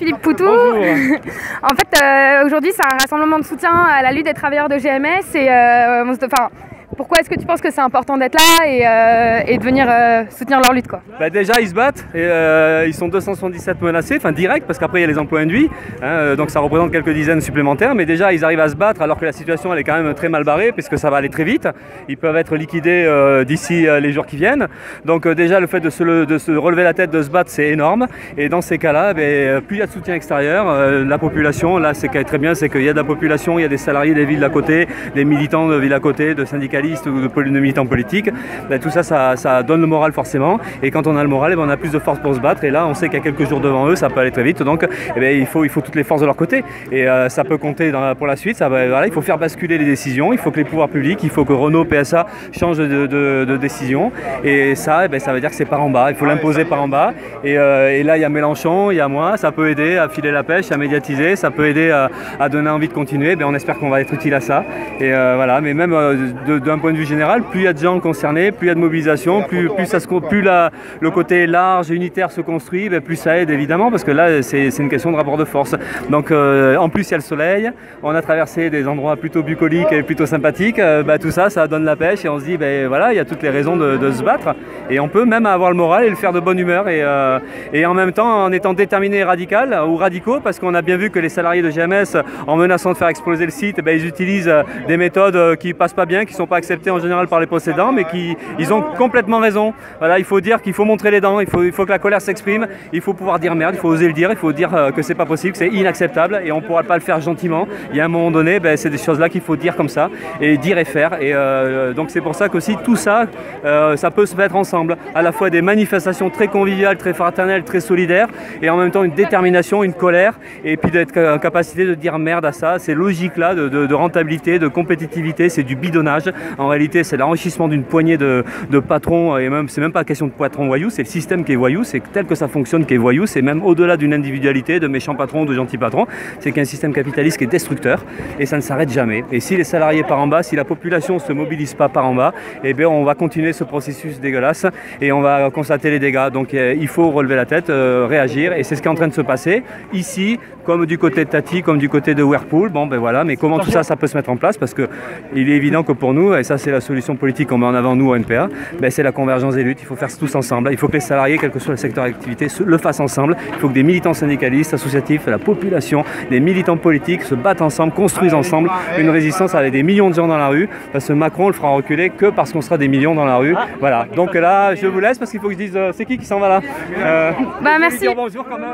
Philippe Poutou. En fait, aujourd'hui, c'est un rassemblement de soutien à la lutte des travailleurs de GMS. Pourquoi est-ce que tu penses que c'est important d'être là et de venir soutenir leur lutte, quoi? Déjà, ils se battent et ils sont 277 menacés, direct, parce qu'après il y a les emplois induits, donc ça représente quelques dizaines supplémentaires, mais déjà ils arrivent à se battre alors que la situation elle est quand même très mal barrée, puisque ça va aller très vite. Ils peuvent être liquidés d'ici les jours qui viennent. Donc déjà le fait de se relever la tête, de se battre, c'est énorme. Et dans ces cas-là, plus il y a de soutien extérieur, la population, là c'est très bien, c'est qu'il y a de la population, il y a des salariés des villes à côté, des militants de villes à côté, de syndicalistes ou de militants politiques, tout ça, ça donne le moral forcément, et quand on a le moral, on a plus de force pour se battre, et là on sait qu'il y a quelques jours devant eux, ça peut aller très vite, donc il faut toutes les forces de leur côté, et ça peut compter pour la suite. Il faut faire basculer les décisions, il faut que les pouvoirs publics, il faut que Renault, PSA changent de décision, et ça veut dire que c'est par en bas, il faut l'imposer par en bas, et là il y a Mélenchon, il y a moi, ça peut aider à filer la pêche, à médiatiser, ça peut aider à donner envie de continuer. On espère qu'on va être utile à ça, et voilà. Mais même d'un point de vue général, plus il y a de gens concernés, plus il y a de mobilisation, plus le côté large et unitaire se construit, plus ça aide évidemment, parce que là c'est une question de rapport de force. Donc en plus il y a le soleil, on a traversé des endroits plutôt bucoliques et plutôt sympathiques, tout ça, ça donne la pêche, et on se dit voilà, il y a toutes les raisons de se battre, et on peut même avoir le moral et le faire de bonne humeur, et en même temps en étant déterminé et radical ou radicaux, parce qu'on a bien vu que les salariés de GMS, en menaçant de faire exploser le site, ils utilisent des méthodes qui passent pas bien, qui sont pas acceptés en général par les possédants, mais ils ont complètement raison. Voilà, il faut dire qu'il faut montrer les dents, il faut que la colère s'exprime, il faut pouvoir dire merde, il faut oser le dire, il faut dire que c'est pas possible, que c'est inacceptable, et on pourra pas le faire gentiment. Il y a un moment donné, c'est des choses là qu'il faut dire comme ça, et dire et faire, et donc c'est pour ça qu'aussi tout ça, ça peut se mettre ensemble, à la fois des manifestations très conviviales, très fraternelles, très solidaires, et en même temps une détermination, une colère, et puis d'être en capacité de dire merde à ça. Ces logiques là de rentabilité, de compétitivité, c'est du bidonnage. En réalité, c'est l'enrichissement d'une poignée de patrons, et même c'est même pas question de patrons voyous, c'est le système qui est voyou, c'est tel que ça fonctionne qui est voyou, c'est même au-delà d'une individualité, de méchants patrons ou de gentils patrons, c'est qu'un système capitaliste qui est destructeur, et ça ne s'arrête jamais. Et si les salariés par en bas, si la population ne se mobilise pas par en bas, on va continuer ce processus dégueulasse, et on va constater les dégâts. Donc il faut relever la tête, réagir, et c'est ce qui est en train de se passer ici, comme du côté de Tati, comme du côté de Whirlpool. Mais comment tout ça peut se mettre en place, parce que il est évident que pour nous, et ça c'est la solution politique qu'on met en avant nous au NPA, c'est la convergence des luttes. Il faut faire tous ensemble, il faut que les salariés, quel que soit le secteur d'activité, le fassent ensemble. Il faut que des militants syndicalistes, associatifs, la population, des militants politiques se battent ensemble, construisent ensemble une résistance avec des millions de gens dans la rue, parce que Macron le fera reculer que parce qu'on sera des millions dans la rue. Voilà, donc là je vous laisse, parce qu'il faut que je dise c'est qui s'en va là. Merci. Bonjour quand même.